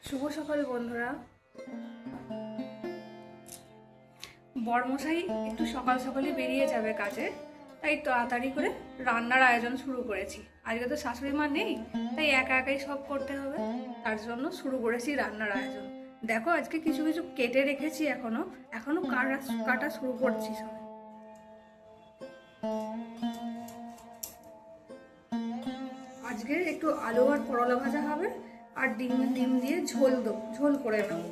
শুভ সকাল বন্ধুরা। বড়মশাই একটু সকাল সকালই বেরিয়ে যাবে কাজে, তাই তাড়াতাড়ি করে রান্নার আয়োজন শুরু করেছি। আজকে তো শাশুড়ি মা নেই, তাই একা একাই সব করতে হবে। তার জন্য শুরু করেছি রান্নার আয়োজন। দেখো আজকে কিছু কিছু কেটে রেখেছি, এখনো কাটা শুরু করছি সব। আজকে একটু আলু আর করলা ভাজা হবে, আর ডিম দিয়ে ঝোল করে নেব।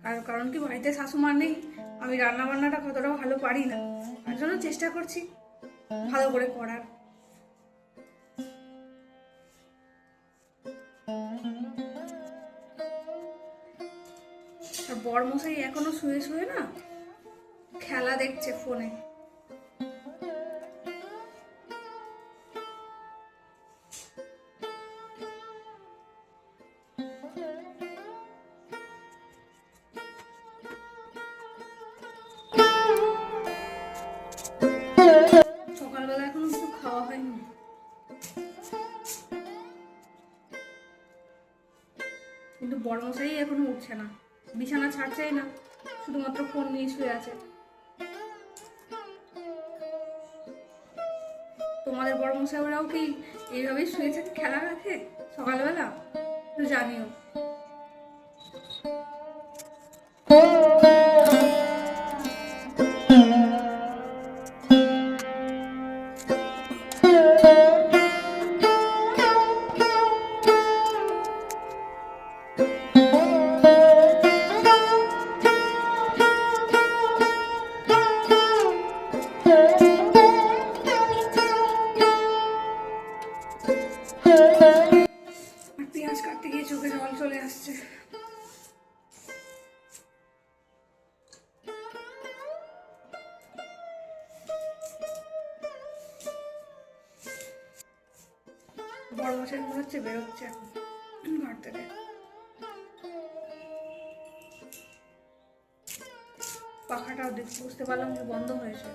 আর কারণ কি, বাড়িতে শাশুমা নেই, আমি রান্না বান্নাটা কতটা ভালো পারি না, তার জন্য চেষ্টা করছি ভালো করে করার। আর বড়মশাই এখনো শুয়ে শুয়ে না খেলা দেখছে ফোনে। সকালবেলা এখনো কিছু খাওয়া হয়নি। কিন্তু বড়মশাই এখনো উঠছে না, বিছানা ছাড়ছেই না, শুধুমাত্র ফোন নিয়ে শুয়ে আছে। তোমাদের বড়মশাইরাও কি এইভাবেই শুয়েছে খেলা রাখে সকালবেলা? একটু জানিও। পেঁয়াজ কাটতে গিয়ে চোখে জল চলে আসছে। বড়মশাই মনে হচ্ছে বেরোচ্ছে এখন ঘর থেকে। পাখাটাও বুঝতে পারলাম যে বন্ধ হয়েছে।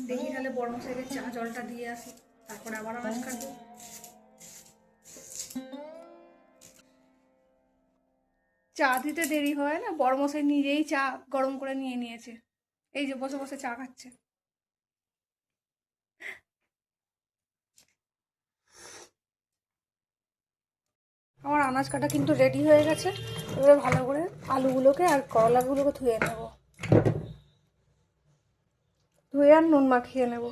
দেখি তাহলে বড়মশাইকে চা জলটা দিয়ে আসি, তারপরে আবার আনাজ কাটবো। চা দিতে দেরি হয় না, বড়মশাই নিজেই চা গরম করে নিয়ে নিয়েছে। এই যে বসে বসে চা খাচ্ছে। আমার আনাজ কাটা কিন্তু রেডি হয়ে গেছে। এবার ভালো করে আলুগুলোকে আর করলাগুলোকে ধুয়ে নেব, ধুয়ে আর নুন মাখিয়ে নেব।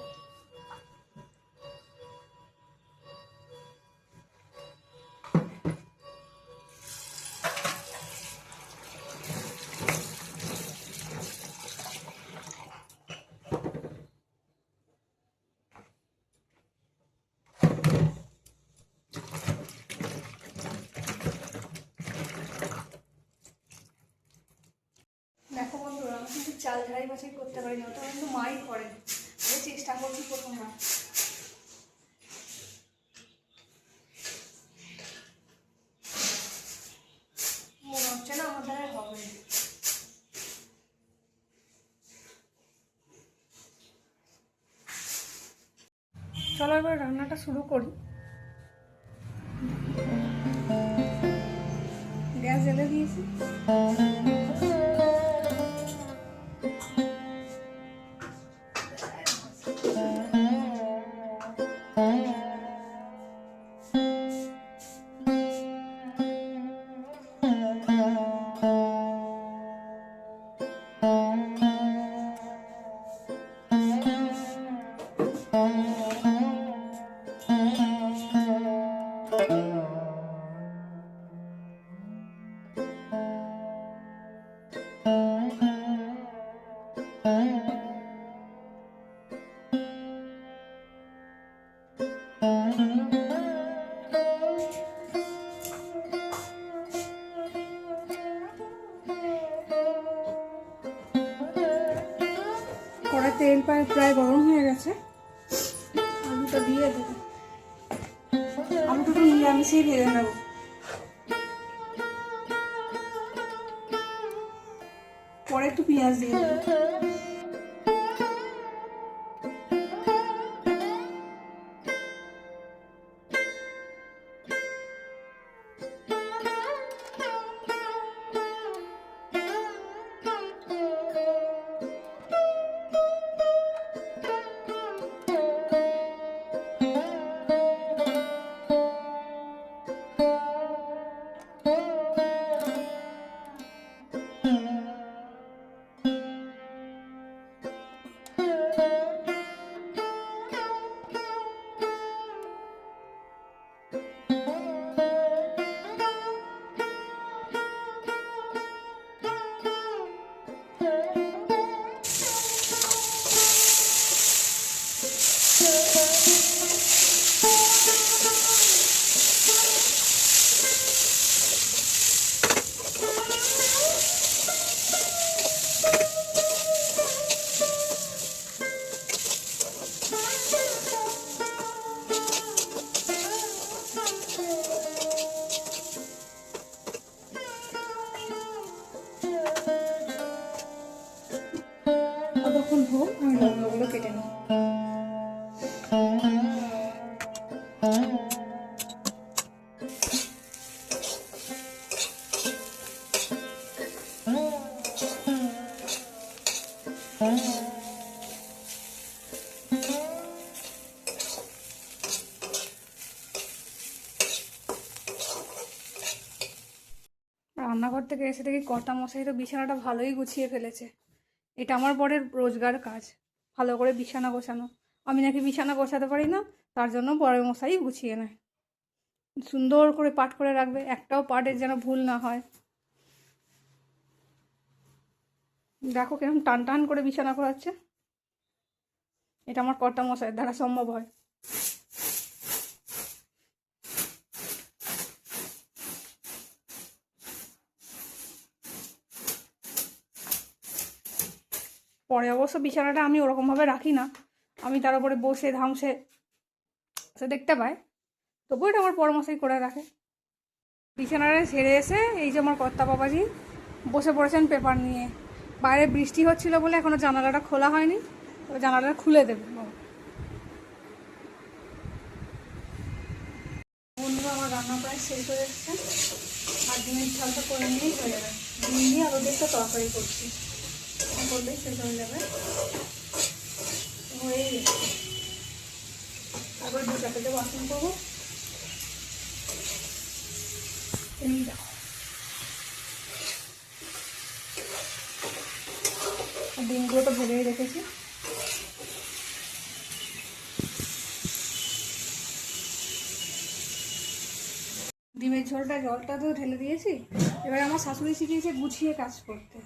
দেখো বন্ধুরা, আমি কিন্তু চাল ঝাড়াই বাছাই করতে পারি না, ওটা কিন্তু মাই করে। আমি চেষ্টা করছি প্রথমবার। মনে হচ্ছে না আমার দ্বারা হবে। চলো এবার রান্নাটা শুরু করি। গ্যাস জ্বেলে দিয়েছি। কড়াই তেল প্রায় গরম হয়ে গেছে, আলুটা দিয়ে দেবো। আলুটা তো নিরামিষেই ভেজে নেবো। পরে একটু পেঁয়াজ দিয়ে দেবো। ততক্ষণ হোক, আমি লঙ্কাগুলো কেটে নিই। রান্নাঘর থেকে এসে দেখি কর্তা মশাই তো বিছানাটা ভালোই গুছিয়ে ফেলেছে। এটা আমার বরের রোজগার কাজ, ভালো করে বিছানা গোছানো। আমি নাকি বিছানা গোছাতে পারি না, তার জন্য বরের মশাই গুছিয়ে নেয়। সুন্দর করে পাট করে রাখবে, একটাও পাটের যেন ভুল না হয়। দেখো কিরকম টান টান করে বিছানা করাচ্ছে। এটা আমার কর্তা মশাইয়ের দ্বারা সম্ভব হয়। পরে অবশ্য বিছানাটা আমি ওরকমভাবে রাখি না, আমি তার উপরে বসে ধামসে সে দেখতে পায়, তবুও এটা আমার পরামর্শই করে রাখে। বিছানাটা সেরে এসে এই যে আমার কর্তা বাবাজি বসে পড়েছেন পেপার নিয়ে। বাইরে বৃষ্টি হচ্ছিল বলে এখনও জানালাটা খোলা হয়নি, তবে জানালাটা খুলে দেবে। বন্ধুরা, আমার রান্না প্রায় শেষ হয়ে এসছে, আর ডিমের ঝালটা করে নিয়েই হয়ে যাবে। ডিম দিয়ে আলু দিয়ে একটা তরকারি করছি, করলেই শেষ হয়ে যাবে। হয়ে গেছে, তারপরে 2টা থেকে বাসন করবো। এই দেখো, ডিমগুলো তো ভেবেই রেখেছি। ডিমের ঝোলটা জলটা তো ঢেলে দিয়েছি। এবার আমার শাশুড়ি শিখিয়েছে গুছিয়ে কাজ করতে।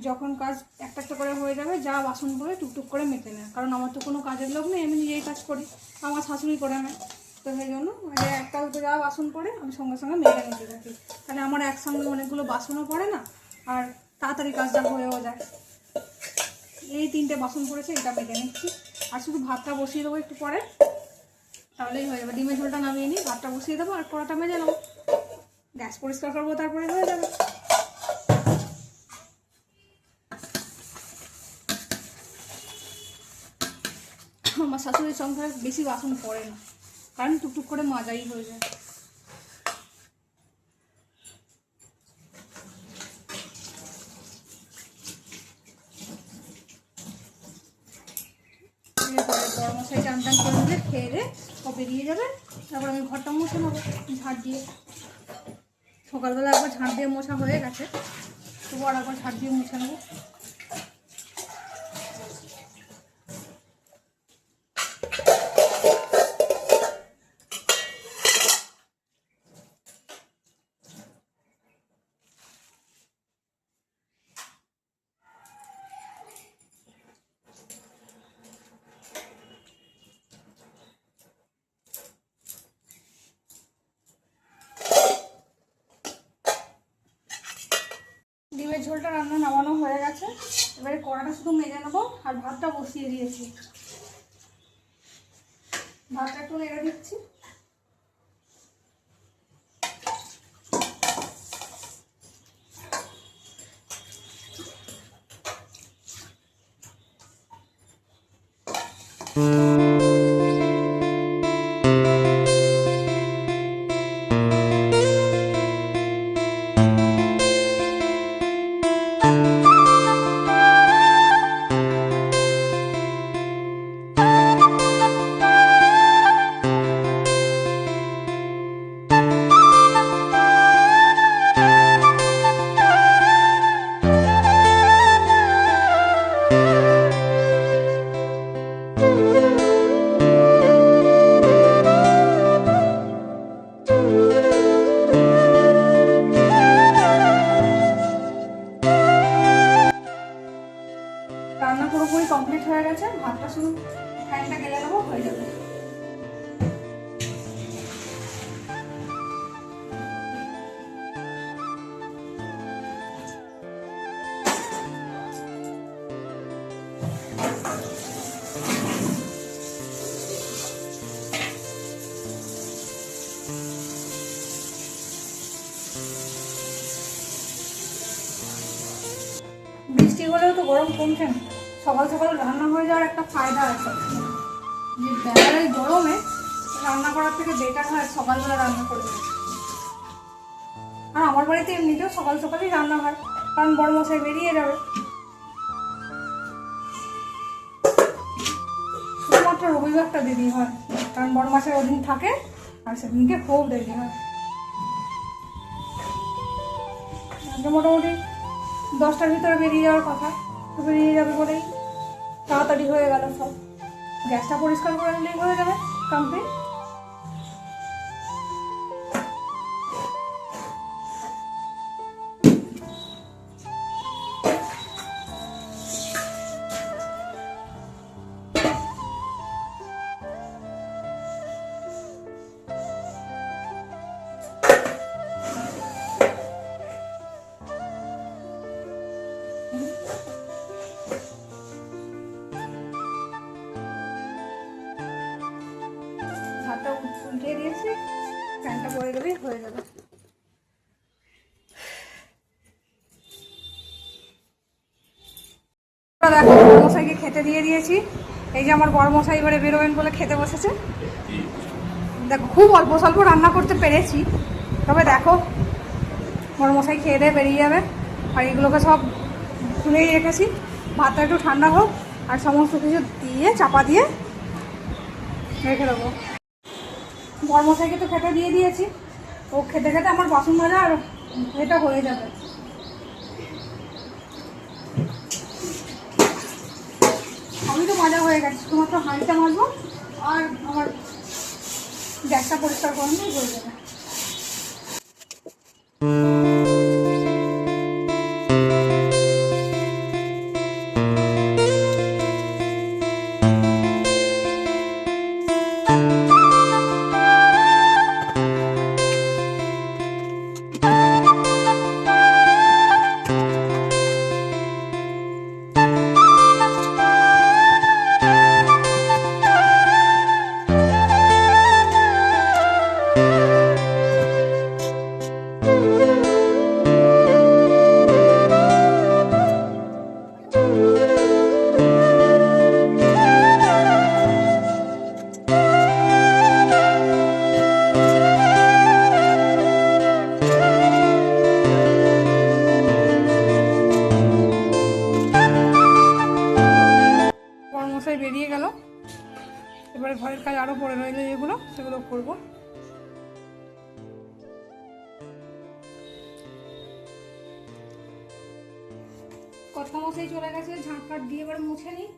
যখন কাজ একটা একটা করে হয়ে যাবে, যা বাসন পড়ে টুকটুক করে মেখে নেয়, কারণ আমার তো কোনো কাজের লোক নেই, আমি নিজেই কাজ করি, আমার শাশুড়ি করে নেয়। তো সেই জন্য একটা দুটো যা বাসন পড়ে আমি সঙ্গে সঙ্গে মেখে নিতে থাকি, তাহলে আমার একসঙ্গে অনেকগুলো বাসনও পড়ে না, আর তাড়াতাড়ি কাজটা হয়েও যায়। এই 3টে বাসন পড়েছে, এটা মেখে নিচ্ছি, আর শুধু ভাতটা বসিয়ে দেবো একটু পরে, তাহলেই হয়ে যাবে। ডিমের ঝোলটা নামিয়ে নিই, ভাতটা বসিয়ে দেবো, আর কড়াটা মেজে নেবো, গ্যাস পরিষ্কার করবো, তারপরে হয়ে যাবে। আমার শাশুড়ির সংসারে বেশি বাসন পড়ে না, কারণ টুকটুক করে মাজাই হয়ে যায়। বড় মশাই টান টান করে নিলে খেয়ে দে ও বেরিয়ে যাবে, তারপর আমি ঘরটা মুছে নেবো ঝাড় দিয়ে। সকালবেলা একবার ঝাড় দিয়ে মোছা হয়ে গেছে, তবু আর একবার ঝাড় দিয়ে মুছে নেবো। ডিমের ঝোলটা রান্না নামানো হয়ে গেছে, এবারে কড়াটা শুধু মেজে নেবো, আর ভাতটা বসিয়ে দিয়েছি। ভাতটা একটু নেড়ে দিচ্ছি। রান্না পুরোপুরি কমপ্লিট হয়ে গেছে, ভাতটা শুধু ফ্যানটা গেলে নেবো, হয়ে যাবে। বৃষ্টি হলেও তো গরম কমছে না। সকাল সকাল রান্না হয়ে যাওয়ার একটা ফায়দা আছে, যে বেলার এই গরমে রান্না করার থেকে বেটার হয় সকালবেলা রান্না করবে। আর আমার বাড়িতে এমনিতেও সকাল সকালই রান্না হয়, কারণ বড় মশাই বেরিয়ে যাবে। শুধুমাত্র রবিবারটা দেরি হয়, কারণ বড় মশাই ওদিন থাকে আর সেদিনকে খুব দেরি হয়। মোটামুটি 10টার ভিতরে বেরিয়ে যাওয়ার কথা, তো বেরিয়ে যাবে বলেই তাড়াতাড়ি হয়ে গেল সব। গ্যাসটা পরিষ্কার করে নিলেই হয়ে যাবে কমপ্লিট। ভাতটা উল্টে দিয়েছি, ফ্যানটা পড়ে গেলেই হয়ে যাবে। দেখো বড় মশাইকে খেতে দিয়ে দিয়েছি। এই যে আমার বড় মশাই এবারে বেরোবেন বলে খেতে বসেছে। দেখো খুব অল্প স্বল্প রান্না করতে পেরেছি, তবে দেখো বড় মশাই খেয়ে দিয়ে বেরিয়ে যাবে। আর এগুলোকে সব তুলেই রেখেছি, ভাতটা একটু ঠান্ডা হোক আর সমস্ত কিছু দিয়ে চাপা দিয়ে রেখে দেবো। বড় মশাইকে তো খেতে দিয়ে দিয়েছি, ও খেতে খেতে আমার বাসন মাজা আর এটা হয়ে যাবে। আমি তো মাজা হয়ে গেছে, শুধুমাত্র হাঁড়িটা মাজবো আর আমার গ্যাসটা পরিষ্কার করে নিয়ে হয়ে যাবে। বেরিয়ে গেল, এবারে ঘরের কাজ আরো পড়ে রইলো, যেগুলো সেগুলো করবো। কত মশাই চলে গেছে, ঝাঁট ফাট দিয়ে এবারে মুছে নিই।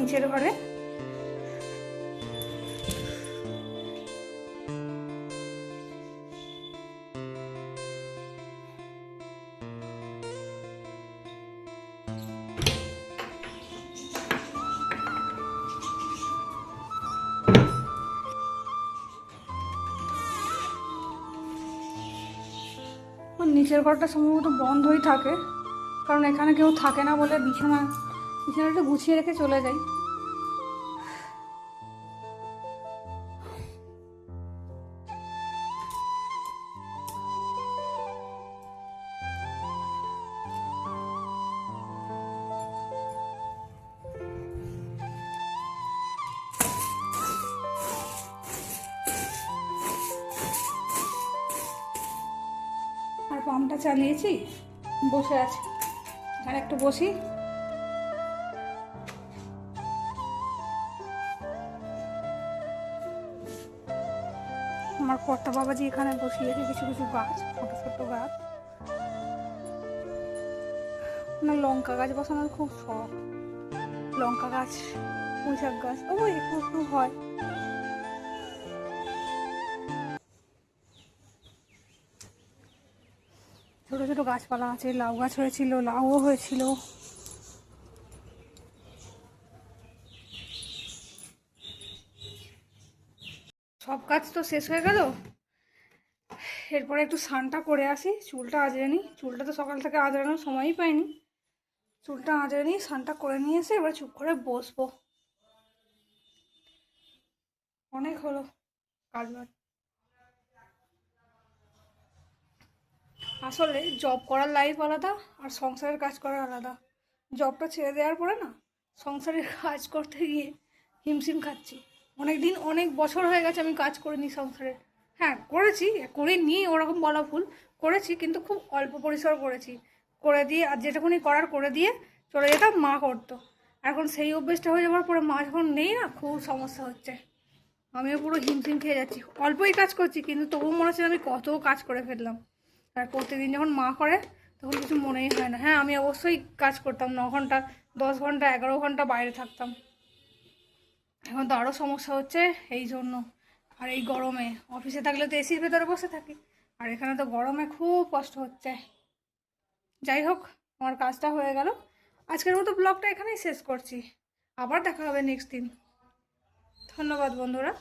নিচের ঘরে। নিচের ঘরটা সম্ভবত বন্ধই থাকে, কারণ এখানে কেউ থাকে না বলে বিছানাটা গুছিয়ে রেখে চলে যাই। আর পাম্পটা চালিয়েছি, বসে আছি, আর একটু বসি। আমার কর্তা বাবাজি এখানে বসিয়েছে কিছু কিছু গাছ, ছোট ছোট গাছ। না, লঙ্কা গাছ বসানোর খুব শখ। লঙ্কা গাছ, পুঁইশাক গাছ, ওই একটু একটু হয়। ছোট ছোট গাছপালা আছে, লাউ গাছ হয়েছিল, লাউও হয়েছিল। সব কাজ তো শেষ হয়ে গেল, এরপরে একটু স্নানটা করে আসি, চুলটা আঁচড়ে নিই। চুলটা তো সকাল থেকে আঁচড়ানোর সময়ই পাইনি। চুলটা আঁচড়ে নিই, স্নানটা করে নিয়ে এসে এবার চুপ করে বসবো। অনেক হলো কাজ বাজ। আসলে জব করার লাইফ আলাদা আর সংসারের কাজ করার আলাদা। জবটা ছেড়ে দেওয়ার পরে না, সংসারের কাজ করতে গিয়ে হিমশিম খাচ্ছি। অনেক বছর হয়ে গেছে আমি কাজ করিনি সংসারে। হ্যাঁ করেছি, করিনি ওরকম বলা ভুল, করেছি কিন্তু খুব অল্প পরিসর করেছি। করে দিয়ে আর যেটুকুনি করার করে দিয়ে চলে যেতাম, মা করতো। এখন সেই অভ্যেসটা হয়ে যাওয়ার পরে মা যখন নেই না, খুব সমস্যা হচ্ছে। আমিও পুরো হিমশিম খেয়ে যাচ্ছি। অল্পই কাজ করছি কিন্তু তবুও মনে হচ্ছে আমি কত কাজ করে ফেললাম। আর প্রতিদিন যখন মা করে তখন কিছু মনেই হয় না। হ্যাঁ আমি অবশ্যই কাজ করতাম, 9 ঘন্টা 10 ঘন্টা 11 ঘন্টা বাইরে থাকতাম। এখন তো আরও সমস্যা হচ্ছে এই জন্য। আর এই গরমে অফিসে থাকলে তো এসির ভেতরে বসে থাকি, আর এখানে তো গরমে খুব কষ্ট হচ্ছে। যাই হোক, আমার কাজটা হয়ে গেল। আজকের মতো ব্লগটা এখানেই শেষ করছি। আবার দেখা হবে নেক্সট দিন। ধন্যবাদ বন্ধুরা।